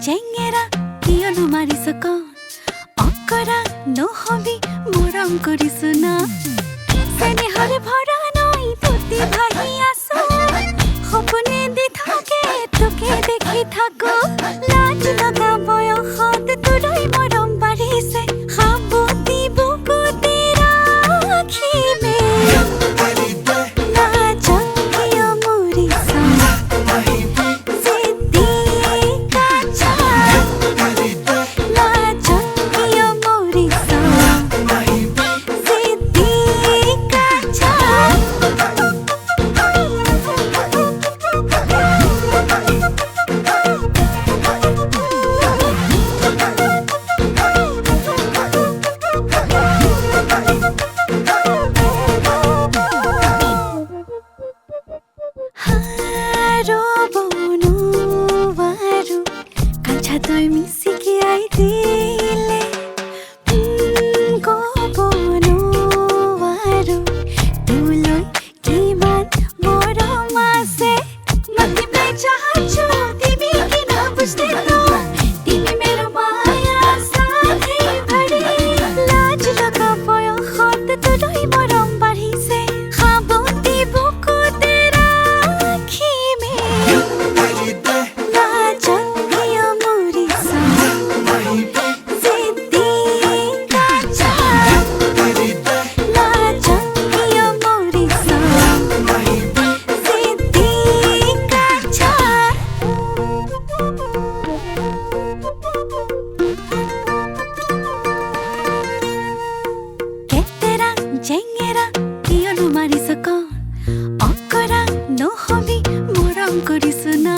জেঙেৰা কিয় নুমাৰিছ কণ অকৰা নহবি মৰম কৰিছো না চেনেহৰে ভৰা নৈ ফুটি ভাহি আছো সপোনে দি থাকে তোকে দেখি থাকো লাজ লগা বয়সত তোলৈ মৰম বাঢ়িছে সাৱতি বুকুতে ৰাখিমে তই মিচিকি আই দিলে ক'ব নোৱাৰো তোলৈ কিমান মৰম আছে মাতিবলৈ চাহাছো তুমি কি না বুঝতে তো তুমি मेरो माया साथै भरे लाज লগা বয়সত তোলৈ মৰম বাঢ়িছে সাৱতি বুকুতে ৰাখিমে জেঙেৰা কিয় নুমাৰিছ কণ অকৰা নহবি মৰম কৰিছো না